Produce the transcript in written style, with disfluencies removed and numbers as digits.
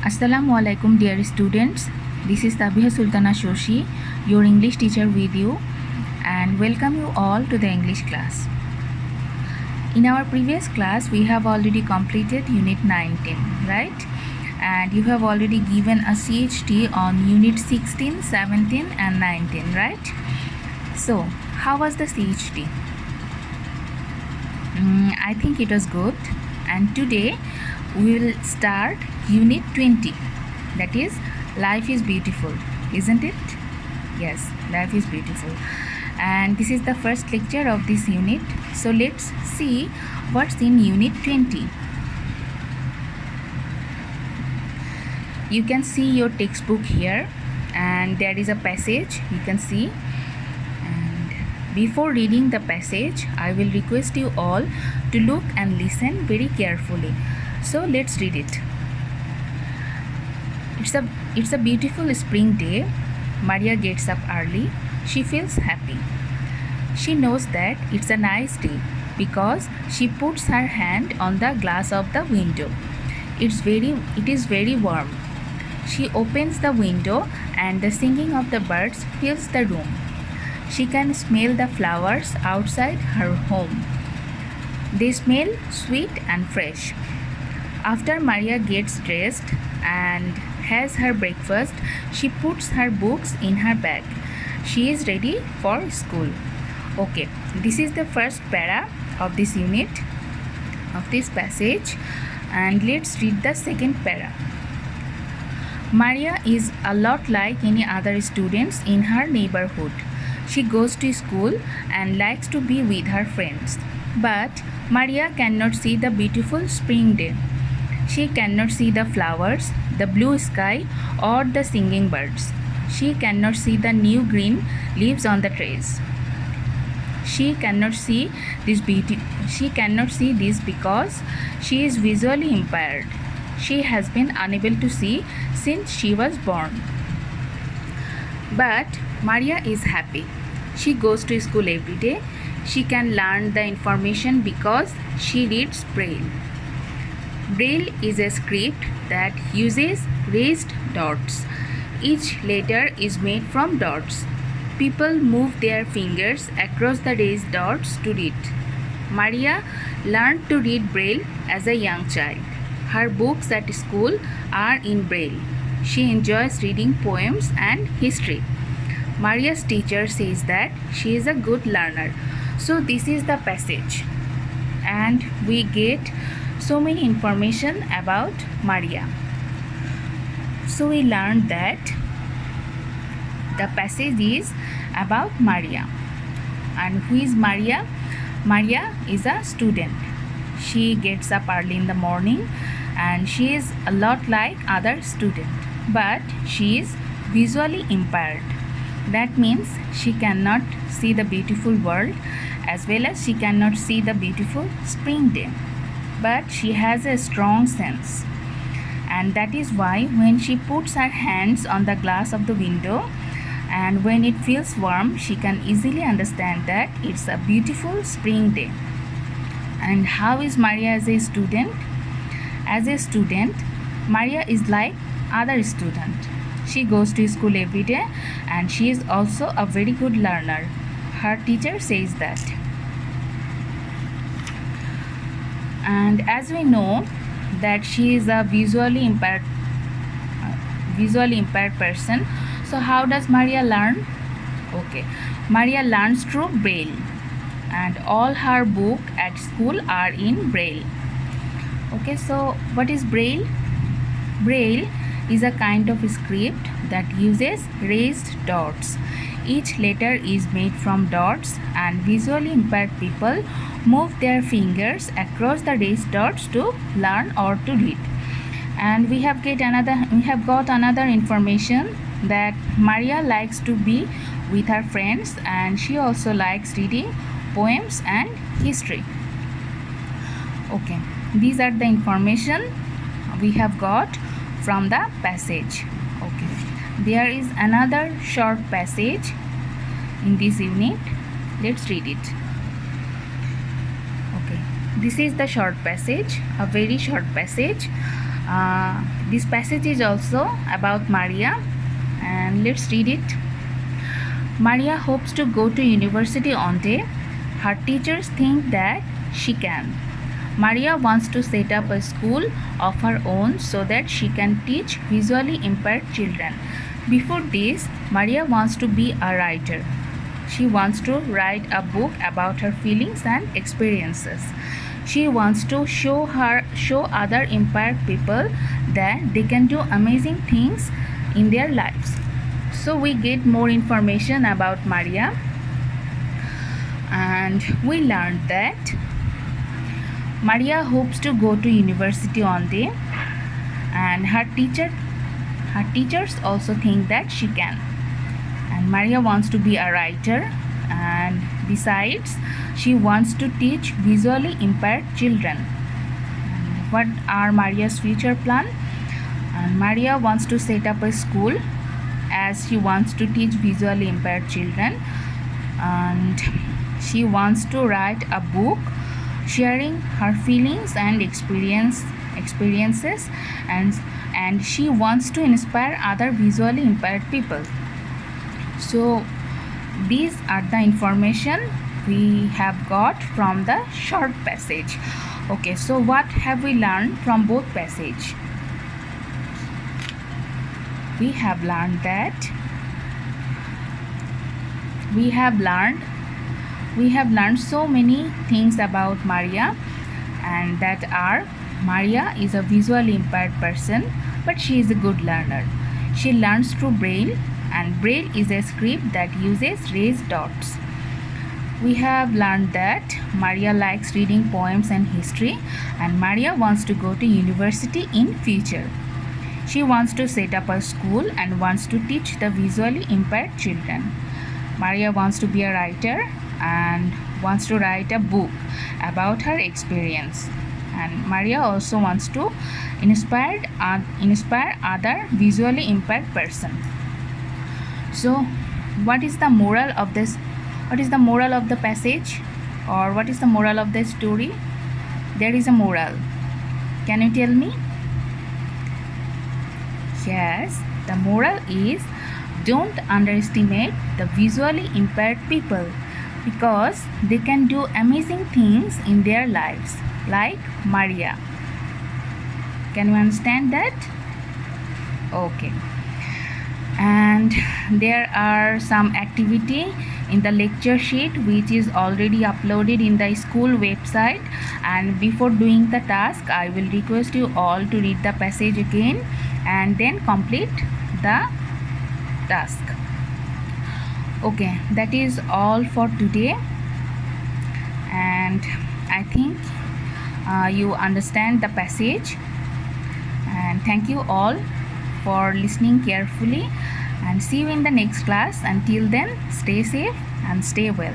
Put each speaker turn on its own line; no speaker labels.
Assalamu alaikum dear students. This is Tabiha Sultana Shoshi, your English teacher with you, and welcome you all to the English class. In our previous class we have already completed unit 19, right? And you have already given a CHT on unit 16, 17 and 19, right? So how was the CHT? I think it was good, and today we will start unit 20, that is life is beautiful, isn't it? Yes, life is beautiful, and this is the first lecture of this unit. So let's see what's in unit 20. You can see your textbook here, and there is a passage you can see. Before reading the passage, I will request you all to look and listen very carefully. So let's read it. It's a beautiful spring day. Maria gets up early. She feels happy. She knows that it's a nice day because she puts her hand on the glass of the window. It is very warm. She opens the window and the singing of the birds fills the room. She can smell the flowers outside her home. They smell sweet and fresh. After Maria gets dressed and has her breakfast, she puts her books in her bag. She is ready for school. Okay, this is the first para of this unit, of this passage, and let's read the second para. Maria is a lot like any other students in her neighborhood. She goes to school and likes to be with her friends. But Maria cannot see the beautiful spring day. She cannot see the flowers, the blue sky, or the singing birds. She cannot see the new green leaves on the trees. She cannot see this because she is visually impaired. She has been unable to see since she was born. But Maria is happy. She goes to school every day. She can learn the information because she reads Braille. Braille is a script that uses raised dots. Each letter is made from dots. People move their fingers across the raised dots to read. Maria learned to read Braille as a young child. Her books at school are in Braille. She enjoys reading poems and history. Maria's teacher says that she is a good learner. So this is the passage, and we get so many information about Maria. So we learned that the passage is about Maria. And who is Maria? Maria is a student. She gets up early in the morning and she is a lot like other students, but she is visually impaired. That means she cannot see the beautiful world as well as she cannot see the beautiful spring day. But she has a strong sense. And that is why when she puts her hands on the glass of the window and when it feels warm, she can easily understand that it's a beautiful spring day. And how is Maria as a student? As a student, Maria is like other students. She goes to school every day and she is also a very good learner. Her teacher says that. And as we know that she is a visually impaired person, so how does Maria learn? Okay, Maria learns through Braille, and all her books at school are in Braille. Okay, so what is Braille? Braille is a kind of script that uses raised dots. Each letter is made from dots, and visually impaired people move their fingers across the raised dots to learn or to read. And we have got another information that Maria likes to be with her friends, and she also likes reading poems and history. Okay, these are the information we have got from the passage. Okay, there is another short passage in this unit. Let's read it. Okay, this is the short passage, a very short passage. This passage is also about Maria, and let's read it. Maria hopes to go to university one day. Her teachers think that she can. Maria wants to set up a school of her own so that she can teach visually impaired children. Before this, Maria wants to be a writer. She wants to write a book about her feelings and experiences. She wants to show other impaired people that they can do amazing things in their lives. So we get more information about Maria, and we learned that Maria hopes to go to university one day, and her teachers also think that she can. And Maria wants to be a writer, and besides, she wants to teach visually impaired children. And what are Maria's future plan? And Maria wants to set up a school, as she wants to teach visually impaired children, and she wants to write a book sharing her feelings and experiences, and she wants to inspire other visually impaired people. So these are the information we have got from the short passage. Okay, so what have we learned from both passage? We have learned so many things about Maria, and that are: Maria is a visually impaired person, but she is a good learner. She learns through Braille, and Braille is a script that uses raised dots. We have learned that Maria likes reading poems and history, and Maria wants to go to university in future. She wants to set up a school and wants to teach the visually impaired children. Maria wants to be a writer and wants to write a book about her experience. And Maria also wants to inspire other visually impaired person. So what is the moral of this? What is the moral of the passage, or what is the moral of the story? There is a moral. Can you tell me? Yes, the moral is: don't underestimate the visually impaired people, because they can do amazing things in their lives, like Maria. Can you understand that? Okay. And there are some activity in the lecture sheet which is already uploaded in the school website, and before doing the task, I will request you all to read the passage again and then complete the task. Okay, that is all for today, and I think you understand the passage. And thank you all for listening carefully, and see you in the next class. Until then, stay safe and stay well.